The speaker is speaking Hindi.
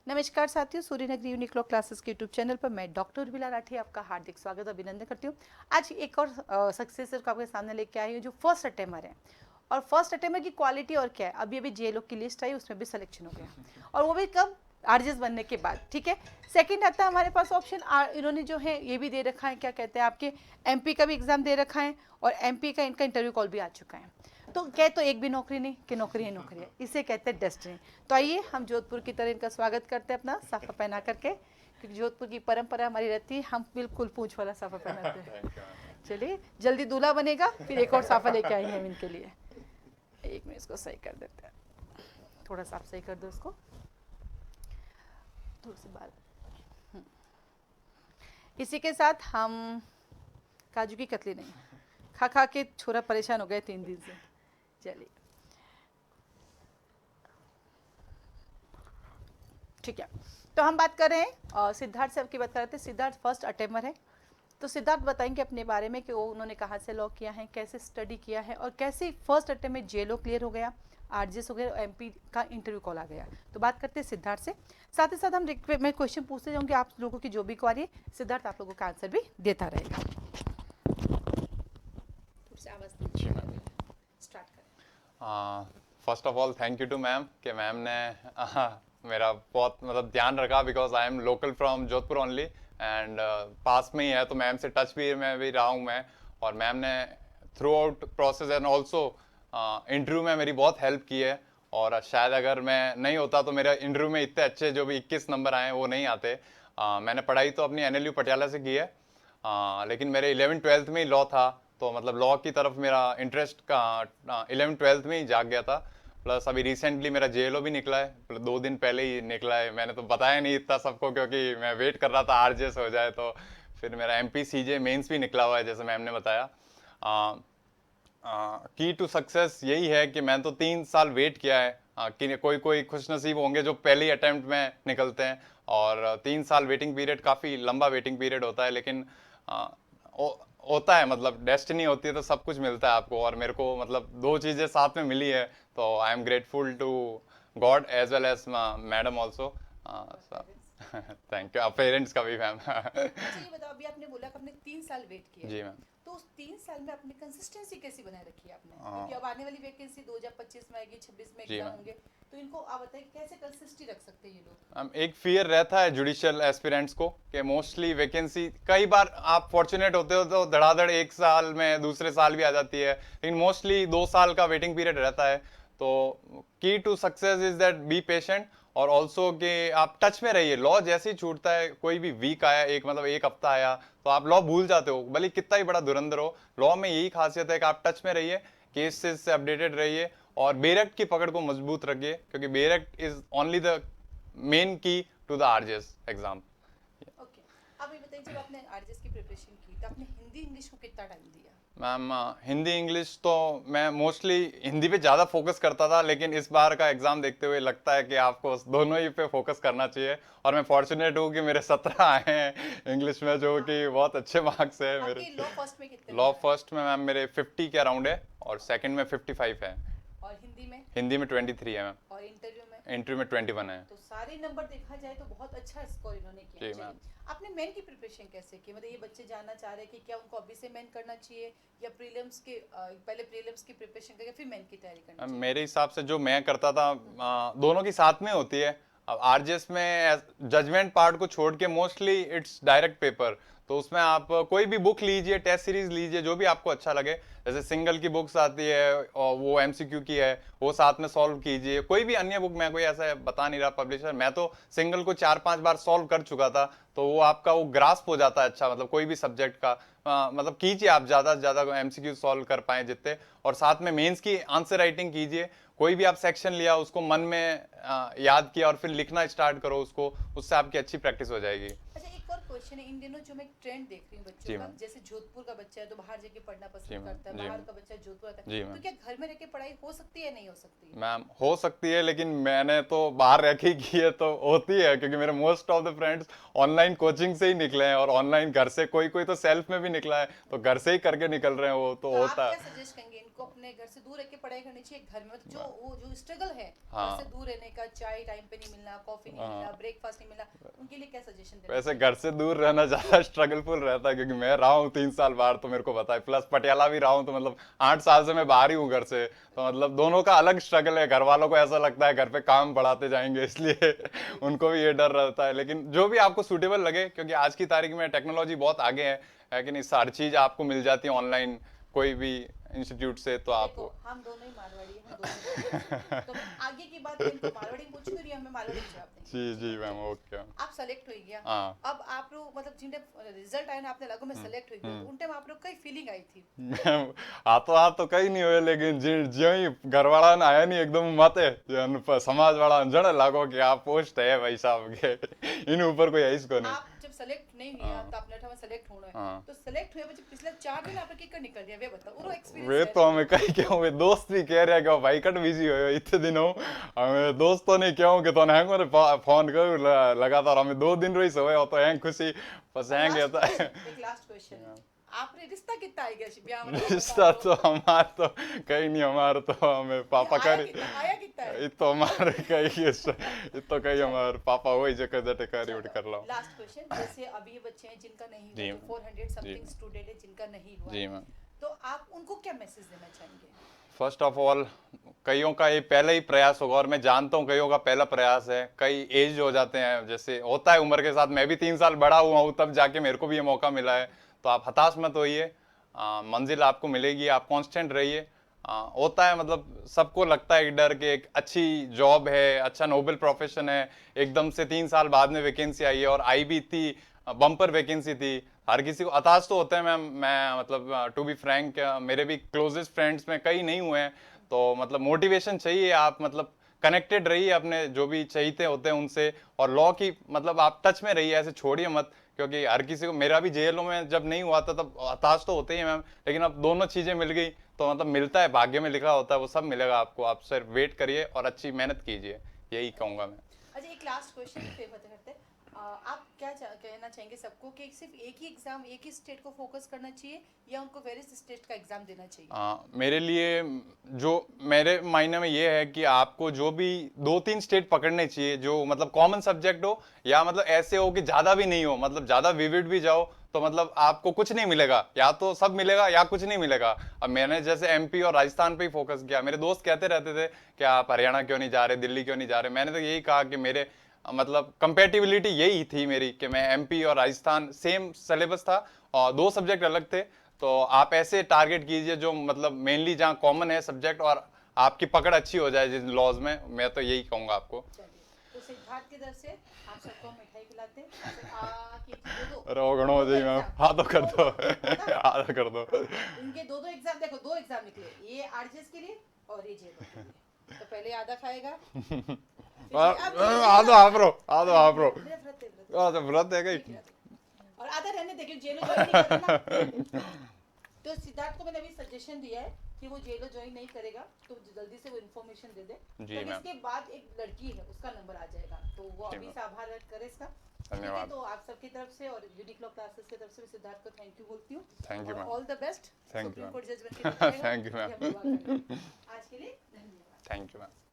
नमस्कार साथियों, सूर्य नगरी यूनिक लॉ क्लासेस के यूट्यूब चैनल पर मैं डॉक्टर उर्मिला राठी आपका हार्दिक स्वागत अभिनंदन करती हूँ। आज एक और सक्सेसर को आपके सामने लेके आई हूँ जो फर्स्ट अटेम्पर है। और फर्स्ट अटेम्पर की क्वालिटी और क्या है, अभी अभी जे लोग की लिस्ट आई उसमें भी सिलेक्शन हो गया और वो भी कब, आरजेस बनने के बाद। ठीक है, सेकंड आता है हमारे पास ऑप्शन। इन्होंने जो है ये भी दे रखा है, क्या कहते हैं, आपके एमपी का भी एग्जाम दे रखा है और एमपी का इनका इंटरव्यू कॉल भी आ चुका है। तो कह तो एक भी नौकरी नहीं कि नौकरी है, नौकरी है, इसे कहते हैं डेस्टिनी। तो आइए हम जोधपुर की तरह इनका स्वागत करते हैं अपना साफा पहना करके, क्योंकि जोधपुर की परंपरा हमारी रहती है, हम बिल्कुल पूंछ वाला साफा पहनाते हैं। चलिए, जल्दी दूल्हा बनेगा, फिर एक और साफा लेके आएंगे हम इनके लिए। एक मिनट, इसको सही कर देते हैं, थोड़ा सा आप सही कर दो इसको, थोड़ी सी बाल। इसी के साथ हम काजू की कतली नहीं, खा खा के छोरा परेशान हो गए 3 दिन से। चलिए ठीक है, तो हम बात कर रहे हैं सिद्धार्थ से, आपकी बात कर रहे थे। सिद्धार्थ फर्स्ट अटेम्पर है, तो सिद्धार्थ बताएंगे अपने बारे में कि वो उन्होंने कहाँ से लॉ किया है, कैसे स्टडी किया है और कैसे फर्स्ट अटेम्प्ट में जेलो क्लियर हो गया, आरजेस हो गया और एमपी का इंटरव्यू कॉल आ गया। तो बात करते हैं सिद्धार्थ से। साथ ही साथ हम मैं क्वेश्चन पूछते जाऊँगी, आप लोगों की जो भी क्वारी है सिद्धार्थ आप लोगों का आंसर भी देता रहेगा। स्टार्ट करें। First of all thank you to ma'am कि मैम ने मेरा बहुत मतलब ध्यान रखा, because I am local from Jodhpur only and पास में ही है, तो मैम से टच भी मैं भी रहा हूँ मैं। और मैम ने through out process and also interview में मेरी बहुत हेल्प की है। और शायद अगर मैं नहीं होता तो मेरे इंटरव्यू में इतने अच्छे जो भी 21 नंबर आए वो नहीं आते। मैंने पढ़ाई तो अपनी एनएलयू पटियाला से की है, लेकिन मेरे 11th-12th में ही लॉ था, तो मतलब लॉ की तरफ मेरा इंटरेस्ट का 11th-12th में ही जाग गया था। प्लस अभी रिसेंटली मेरा जेएलओ भी निकला है, 2 दिन पहले ही निकला है। मैंने तो बताया नहीं इतना सबको, क्योंकि मैं वेट कर रहा था आरजेएस हो जाए। तो फिर मेरा एमपी सीजे मेंस भी निकला हुआ है, जैसे मैम ने बताया। की टू सक्सेस यही है कि मैं तो 3 साल वेट किया है। कि कोई कोई खुशनसीब होंगे जो पहले ही अटेम्प्ट में निकलते हैं, और 3 साल वेटिंग पीरियड काफ़ी लंबा वेटिंग पीरियड होता है, लेकिन आ, होता है, मतलब डेस्टिनी होती है तो सब कुछ मिलता है आपको। और मेरे को मतलब 2 चीज़ें साथ में मिली है, तो I am grateful to God as well as madam also. Thank you, parents का भी मैम। अच्छा ये बताओ, अभी आपने बोला कि आपने 3 साल वेट किया जी है, मैम। तो उस 3 साल में आपने कंसिस्टेंसी कैसी बनाए रखी है आपने, क्योंकि अब आने वाली वैकेंसी 2025 में आएगी, 26 में जी एग्जाम मैम। होंगे, तो इनको आप बताइए कैसे कंसिस्टेंसी रख सकते हैं ये लोग। एक फियर रहता है जुडिशियल एस्पिरेंट्स को कि मोस्टली वैकेंसी, कई बार आप फॉर्चुनेट होते हो तो धड़ाधड़ 1 साल में दूसरे साल भी आ जाती है, लेकिन मोस्टली 2 साल का वेटिंग पीरियड रहता है। तो key to success is that be patient, और ऑल्सो कि आप टच में रहिए। लॉ जैसे ही छूटता है, कोई भी वीक आया, एक मतलब एक हफ्ता आया, तो आप लॉ भूल जाते हो, भले कितना ही बड़ा धुरंधर हो। लॉ में यही खासियत है कि आप टच में रहिए, केसेस से अपडेटेड रहिए और बेरेक्ट की पकड़ को मजबूत रखिए, क्योंकि bare act is only the main key to the RJS exam. Okay, अब ये बताइए, जब आपने आरजेएस की प्रिपरेशन की तो आपने हिंदी इंग्लिश को कितना टाइम दिया। मैम हिंदी इंग्लिश तो मैं मोस्टली हिंदी पे ज़्यादा फोकस करता था, लेकिन इस बार का एग्ज़ाम देखते हुए लगता है कि आपको दोनों ही पे फोकस करना चाहिए। और मैं फॉर्चुनेट हूँ कि मेरे 17 आए हैं इंग्लिश में, जो कि बहुत अच्छे मार्क्स है मेरे। आपके लॉ फर्स्ट में कितने लॉ नंबर आए फर्स्ट में मैम मेरे 50 के अराउंड है, और सेकंड में 55 है। और हिंदी में हिंदी में 23 है मैम। और इंटरव्यू में, इंटरव्यू में 21 है। तो सारे नंबर देखा जाए तो बहुत अच्छा स्कोर इन्होंने किया। जी चलिए, मैम। आपने मेन की प्रिपरेशन कैसे की, मतलब ये बच्चे जानना चाह रहे हैं कि क्या उनको अभी से मेन करना चाहिए या प्रीलिम्स के पहले प्रीलिम्स की प्रिपरेशन करके फिर मेन की तैयारी करनी चाहिए। मेरे हिसाब से जो मैं करता था, दोनों की साथ में होती है। अब आरजेएस में जजमेंट पार्ट को छोड़ के मोस्टली इट्स डायरेक्ट पेपर, तो उसमें आप कोई भी बुक लीजिए, टेस्ट सीरीज लीजिए, जो भी आपको अच्छा लगे। जैसे सिंगल की बुक्स आती है और वो एमसीक्यू की है, वो साथ में सॉल्व कीजिए। कोई भी अन्य बुक, मैं कोई ऐसा बता नहीं रहा पब्लिशर, मैं तो सिंगल को 4-5 बार सॉल्व कर चुका था, तो वो आपका वो ग्रास्प हो जाता है अच्छा, मतलब कोई भी सब्जेक्ट का। मतलब कीजिए आप ज़्यादा से ज़्यादा एमसीक्यू सॉल्व कर पाए जितने, और साथ में मेंस की आंसर राइटिंग कीजिए। कोई भी आप सेक्शन लिया, उसको मन में याद किया और फिर लिखना स्टार्ट करो उसको, उससे आपकी अच्छी प्रैक्टिस हो जाएगी। अच्छा, एक और क्वेश्चन है, इन दिनों जो मैं ट्रेंड देख रही हूँ बच्चों जी का, मैम। जैसे जोधपुर का बच्चा है तो बाहर जाके पढ़ना जी पसंद मैम। करता है, जी बाहर मैम। का बच्चा जोधपुर आता जी है, तो मैम। क्या घर में रह के पढ़ाई हो सकती है, नहीं हो सकती। मैम हो सकती है, लेकिन मैंने तो बाहर रह के ही की है, तो होती है, क्योंकि मेरे most of the friends online coaching से ही निकले हैं, और ऑनलाइन घर से, कोई कोई तो सेल्फ में भी निकला है, तो घर से ही करके निकल रहे हैं, वो तो तो आप होता क्या है। सजेस्ट करेंगे इन उनको अपने घर से दूर रह के पढ़ाई करनी चाहिए घर में, मतलब जो वो जो स्ट्रगल है हाँ। घर से दूर रहने का, चाय टाइम पे नहीं मिलना, कॉफी नहीं मिलना, ब्रेकफास्ट नहीं मिलना, उनके लिए क्या सजेशन देना वैसे चाहिए? घर से दूर रहना ज्यादा स्ट्रगलफुल रहता है, क्योंकि मैं रहा हूँ 3 साल बाहर, तो मेरे को पता है। प्लस पटियाला भी रहा हूँ, तो मतलब 8 साल से मैं बाहर ही हूँ घर से, तो मतलब दोनों का अलग स्ट्रगल है। घर वालों को ऐसा लगता है घर पे काम बढ़ाते जाएंगे, इसलिए उनको भी ये डर रहता है। लेकिन जो भी आपको सूटेबल लगे, क्योंकि आज की तारीख में टेक्नोलॉजी बहुत आगे है कि नहीं, सारी चीज आपको मिल जाती है ऑनलाइन कोई भी इंस्टीट्यूट से, तो आप देखो हम दोनों ही मारवाड़ी हैं, हम दोनों ही मारवाड़ी हैं। तो मैं आगे की बात इनको मारवाड़ी में पूछूंगी और ये हमें मारवाड़ी में जवाब देंगे। जी जी मैम, ओके। आप सेलेक्ट हो गया, हाँ। अब आप लोग मतलब जिन रिजल्ट आया ना, आपने लगा मैं सेलेक्ट हो गया, तो उन टाइम आप लोग कई फीलिंग आई थी? हाथों हाथ तो कहीं नहीं हुए, लेकिन ज्यो ही घर वाला ने आया नहीं एकदम माते, समाज वाला जड़ लागो कि आप पोस्ट है भाई साहब के इन ऊपर कोई है इसको नहीं। आप जब सेलेक्ट नहीं हुआ तो आपने कहा मैं सेलेक्ट होना है, हाँ। तो सेलेक्ट हुए बच्चे पिछले 4 दिन आपका किक निकल गया, वे बताओ वो वे एक्सपीरियंस तो हमें कहीं क्यों, वे दोस्त भी कह रहे हैं कि भाई कट बिजी हो इतने दिनों, हमें दोस्तों ने क्यों कि तो हैंग फोन कर लगातार, हमें 2 दिन रही सोए हो तो हैंग खुशी बस हैंग कहता है। एक लास्ट क्वेश्चन, आपने रिश्ता कितना आ गया ब्याह में? रिश्ता तो हमारा तो कहीं नहीं, हमारा तो हमें पापा कर आया कितना है? ये तो हमारे कहीं ये तो कहीं हमारे पापा वही जगह जटे कर उठ कर लो। लास्ट क्वेश्चन, जैसे अभी ये बच्चे हैं जिनका नहीं जी हुआ, 400 समथिंग जी। स्टूडेंट है जिनका नहीं हुआ, जी मैम। तो आप उनको क्या मैसेज देना चाहेंगे? फर्स्ट ऑफ ऑल, कईयों का ये पहले ही प्रयास होगा, और मैं जानता हूँ कईयों का पहला प्रयास है। कई एज हो जाते हैं, जैसे होता है उम्र के साथ, मैं भी 3 साल बड़ा हुआ हूँ तब जाके मेरे को भी ये मौका मिला है। तो आप हताश मत होइए, मंजिल आपको मिलेगी, आप कांस्टेंट रहिए। होता है, मतलब सबको लगता है कि डर के एक अच्छी जॉब है, अच्छा नोबल प्रोफेशन है, एकदम से 3 साल बाद में वैकेंसी आई है, और आई भी इतनी बम्पर वैकेंसी थी। हर किसी को हताश तो होते हैं मैम। मैं मतलब टू बी फ्रैंक, मेरे भी क्लोजेस्ट फ्रेंड्स में कई नहीं हुए हैं, तो मतलब मोटिवेशन चाहिए। आप मतलब कनेक्टेड रहिए अपने जो भी चाहते होते हैं उनसे, और लॉ की मतलब आप टच में रहिए, ऐसे छोड़िए मत, क्योंकि हर किसी को, मेरा भी जेलों में जब नहीं हुआ था तब हताश तो होते ही मैम, लेकिन अब दोनों चीजें मिल गई, तो मतलब मिलता है, भाग्य में लिखा होता है, वो सब मिलेगा आपको। आप सिर्फ वेट करिए और अच्छी मेहनत कीजिए, यही कहूंगा मैं। अच्छा एक लास्ट क्वेश्चन फिर करते करते, आप क्या कहना चाहेंगे सबको कि सिर्फ एक ही एग्जाम एक ही स्टेट को फोकस करना चाहिए या उनको वेरियस स्टेट का एग्जाम देना चाहिए? मेरे लिए, जो मेरे मायने में ये है कि आपको जो भी 2-3 स्टेट पकड़ने चाहिए, जो मतलब कॉमन सब्जेक्ट हो, या मतलब ऐसे हो कि ज्यादा भी नहीं हो, मतलब ज्यादा विविड भी जाओ तो मतलब आपको कुछ नहीं मिलेगा, या तो सब मिलेगा या कुछ नहीं मिलेगा। अब मैंने जैसे एमपी और राजस्थान पे ही फोकस किया। मेरे दोस्त कहते रहते थे कि आप हरियाणा क्यों नहीं जा रहे, दिल्ली क्यों नहीं जा रहे। मैंने तो यही कहा कि मेरे मतलब कंपेटिबिलिटी यही थी मेरी, कि मैं एमपी और राजस्थान सेम सिलेबस था और 2 सब्जेक्ट अलग थे, तो आप ऐसे टारगेट कीजिए जो मतलब मेनली जहाँ कॉमन है सब्जेक्ट, और आपकी पकड़ अच्छी हो जाए जिन लॉज में। मैं तो यही कहूंगा आपको। चलिए, तो सिद्धार्थ की तरफ से आप सबको मिठाई खिलाते हैं, दो रो घणो जी मैम, हाँ तो कर दो, हाँ तो कर दो। इनके दो एग्जाम, देखो 2 एग्जाम निकले, ये आरजेएस के लिए और ये जेलो के लिए। तो पहले आधा खाएगा, आधो आपरो, आधो आपरो, तो व्रत है कहीं, और आधा रहने दे क्योंकि जेलो ज्वाइन नहीं करना। तो सिद्धार्थ को मैंने अभी सजेशन दिया है कि वो जेलो ज्वाइन नहीं करेगा, तो जल्दी से वो इन्फॉर्मेशन दे दे। जी तो मैम। इसके बाद एक लड़की है, उसका नंबर आ जाएगा, तो वो जी अभी मैम। से आभार व्यक्त करे इसका। धन्यवाद। ठीक है, तो आप सबकी तरफ से और यूनिक लॉ क्लासेस की तरफ से भी सिद्धार्थ को थैंक यू बोलती हूँ। Thank you ma'am. All the best Thank you, supreme ma'am. Court judgment के लिए। Thank you, ma'am. आज के लिए धन्यवाद। Thank you ma'am.